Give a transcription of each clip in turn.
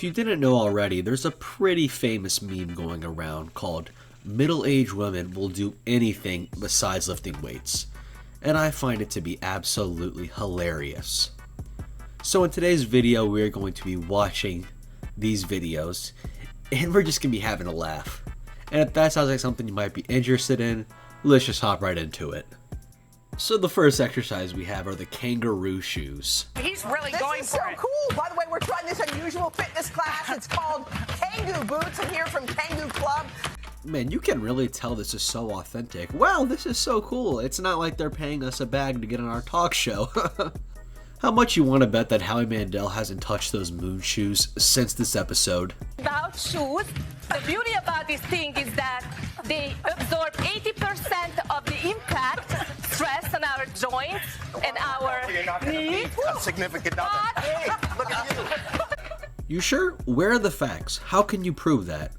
if you didn't know already, there's a pretty famous meme going around called "Middle-aged women will do anything besides lifting weights," and I find it to be absolutely hilarious. So in today's video, we're going to be watching these videos, and we're just going to be having a laugh. And if that sounds like something you might be interested in, let's just hop right into it. So the first exercise we have are the kangaroo shoes. He's really going for it. This is so cool. By the way, we're trying this unusual fitness class. It's called Kangu Boots. I'm here from Kangu Club. Man, you can really tell this is so authentic. Wow, this is so cool. It's not like they're paying us a bag to get on our talk show. How much you want to bet that Howie Mandel hasn't touched those moon shoes since this episode? About shoes, the beauty about this thing is that they absorb 80% of the impact, stress on our joints and our knees. A significant other. Hey, look at you. You sure? Where are the facts? How can you prove that?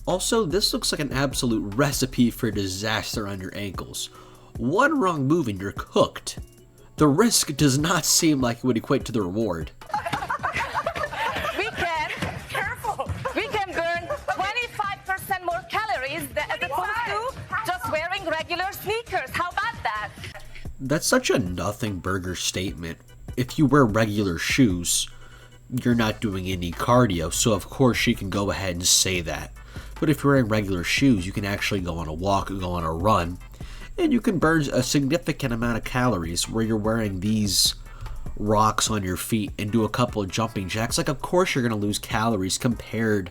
Also, this looks like an absolute recipe for disaster on your ankles. One wrong move and you're cooked. The risk does not seem like it would equate to the reward. We can burn 25% more calories as opposed to just wearing regular sneakers. How about that? That's such a nothing burger statement. If you wear regular shoes, you're not doing any cardio, so of course she can go ahead and say that. But if you're wearing regular shoes, you can actually go on a walk, go on a run, and you can burn a significant amount of calories where you're wearing these rocks on your feet and do a couple of jumping jacks. Like, of course you're going to lose calories compared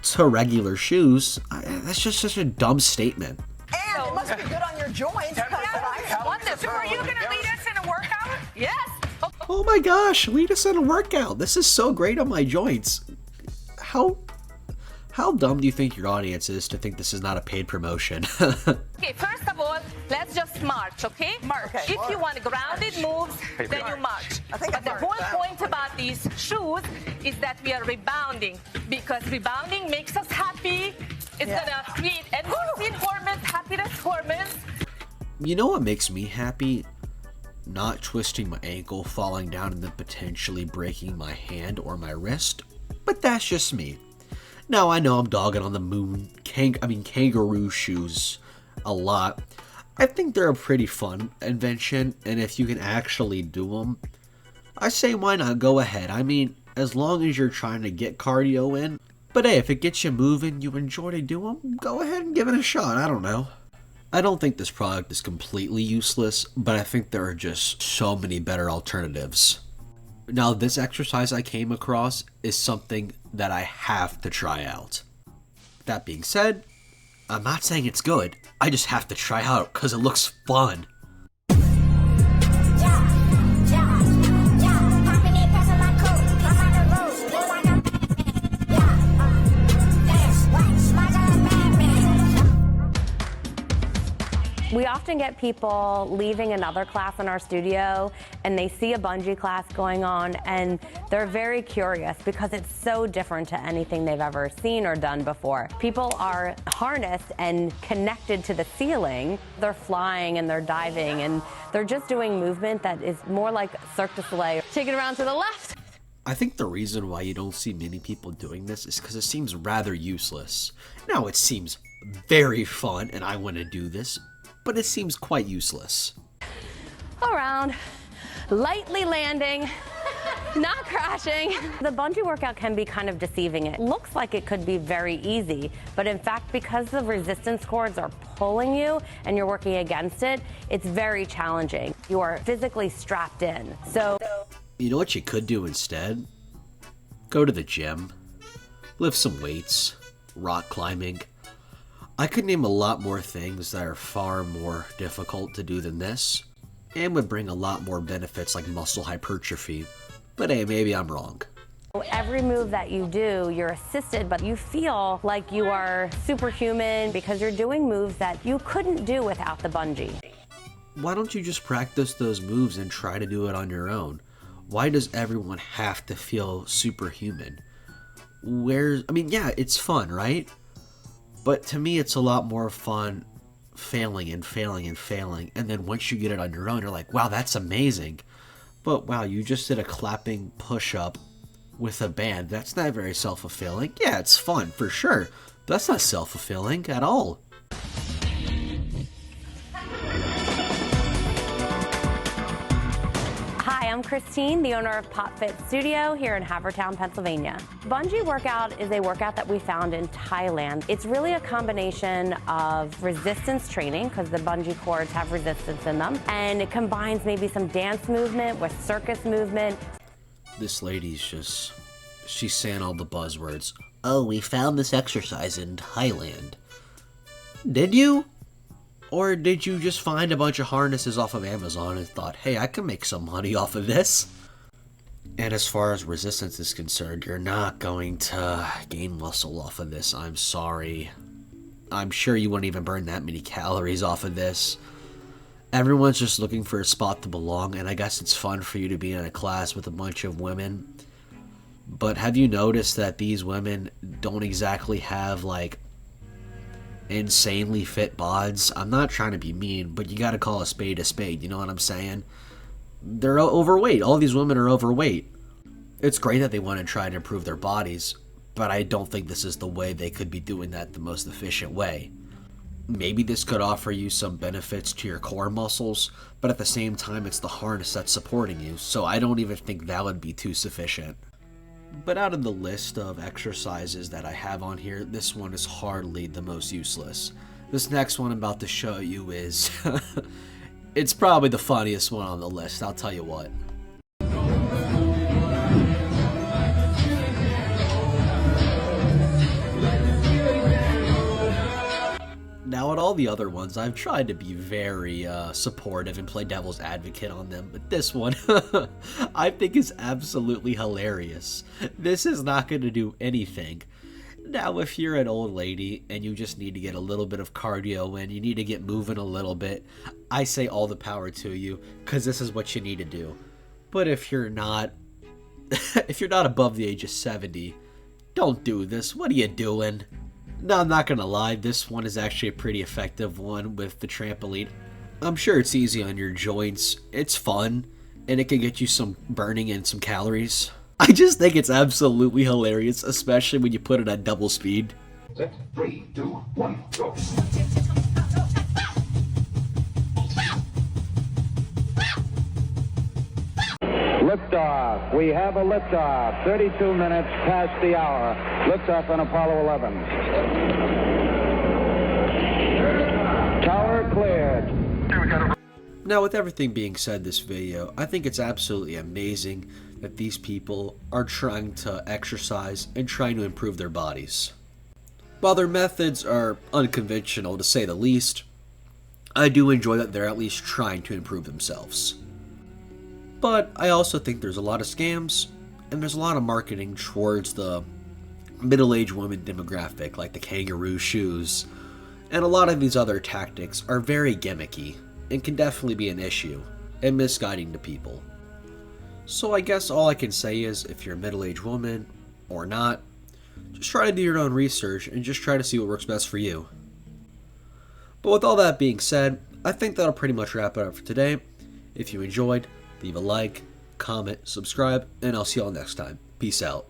to regular shoes. That's just such a dumb statement. And it must be good on your joints. So are you going to lead us in a workout? Yes. Oh my gosh, lead us in a workout. This is so great on my joints. How dumb do you think your audience is to think this is not a paid promotion? Okay, first of all, let's just march, okay? March. Okay. If you want grounded moves, then you march. But the whole point about these shoes is that we are rebounding, because rebounding makes us happy. It's gonna create endorphin hormones, happiness hormones. You know what makes me happy? Not twisting my ankle, falling down, and then potentially breaking my hand or my wrist. But that's just me. Now, I know I'm dogging on the kangaroo shoes a lot. I think they're a pretty fun invention, and if you can actually do them, I say why not, go ahead. I mean, as long as you're trying to get cardio in. But hey, if it gets you moving, you enjoy to do them, go ahead and give it a shot, I don't know. I don't think this product is completely useless, but I think there are just so many better alternatives. Now, this exercise I came across is something that I have to try out. That being said, I'm not saying it's good. I just have to try out because it looks fun. We often get people leaving another class in our studio and they see a bungee class going on and they're very curious because it's so different to anything they've ever seen or done before. People are harnessed and connected to the ceiling. They're flying and they're diving and they're just doing movement that is more like Cirque du Soleil. Take it around to the left. I think the reason why you don't see many people doing this is because it seems rather useless. Now, it seems very fun and I want to do this, but it seems quite useless. Around, lightly landing, not crashing. The bungee workout can be kind of deceiving. It looks like it could be very easy, but in fact, because the resistance cords are pulling you and you're working against it, it's very challenging. You are physically strapped in. So, you know what you could do instead? Go to the gym, lift some weights, rock climbing. I could name a lot more things that are far more difficult to do than this, and would bring a lot more benefits like muscle hypertrophy. But hey, maybe I'm wrong. Every move that you do, you're assisted, but you feel like you are superhuman because you're doing moves that you couldn't do without the bungee. Why don't you just practice those moves and try to do it on your own? Why does everyone have to feel superhuman? Yeah, it's fun, right? But to me, it's a lot more fun failing and failing and failing. And then once you get it on your own, you're like, wow, that's amazing. But wow, you just did a clapping push-up with a band. That's not very self-fulfilling. Yeah, it's fun, for sure. But that's not self-fulfilling at all. Hi, I'm Christine, the owner of Pop Fit Studio here in Havertown, Pennsylvania. Bungee workout is a workout that we found in Thailand. It's really a combination of resistance training, because the bungee cords have resistance in them, and it combines maybe some dance movement with circus movement. This lady's just, she's saying all the buzzwords. Oh, we found this exercise in Thailand. Did you? Or did you just find a bunch of harnesses off of Amazon and thought, hey, I can make some money off of this? And as far as resistance is concerned, you're not going to gain muscle off of this. I'm sorry. I'm sure you wouldn't even burn that many calories off of this. Everyone's just looking for a spot to belong, and I guess it's fun for you to be in a class with a bunch of women. But have you noticed that these women don't exactly have, like, insanely fit bods? I'm not trying to be mean, but you gotta call a spade, you know what I'm saying? They're overweight. All these women are overweight. It's great that they want to try to improve their bodies, but I don't think this is the way they could be doing that the most efficient way. Maybe this could offer you some benefits to your core muscles, but at the same time it's the harness that's supporting you, so I don't even think that would be too sufficient. But out of the list of exercises that I have on here, this one is hardly the most useless. This next one I'm about to show you is... it's probably the funniest one on the list, I'll tell you what. Now, at all the other ones, I've tried to be very supportive and play devil's advocate on them, but this one, I think is absolutely hilarious. This is not going to do anything. Now, if you're an old lady and you just need to get a little bit of cardio in, you need to get moving a little bit, I say all the power to you, because this is what you need to do. But if you're not, if you're not above the age of 70, don't do this. What are you doing? No, I'm not gonna lie, this one is actually a pretty effective one with the trampoline. I'm sure it's easy on your joints, it's fun, and it can get you some burning and some calories. I just think it's absolutely hilarious, especially when you put it at double speed. Set, 3, 2, 1, go. Liftoff. We have a liftoff. 32 minutes past the hour. Liftoff on Apollo 11. Tower cleared. Now, with everything being said this video, I think it's absolutely amazing that these people are trying to exercise and trying to improve their bodies. While their methods are unconventional to say the least, I do enjoy that they're at least trying to improve themselves. But I also think there's a lot of scams, and there's a lot of marketing towards the middle-aged women demographic, like the kangaroo shoes, and a lot of these other tactics are very gimmicky, and can definitely be an issue, and misguiding to people. So I guess all I can say is, if you're a middle-aged woman, or not, just try to do your own research, and just try to see what works best for you. But with all that being said, I think that'll pretty much wrap it up for today. If you enjoyed, leave a like, comment, subscribe, and I'll see y'all next time. Peace out.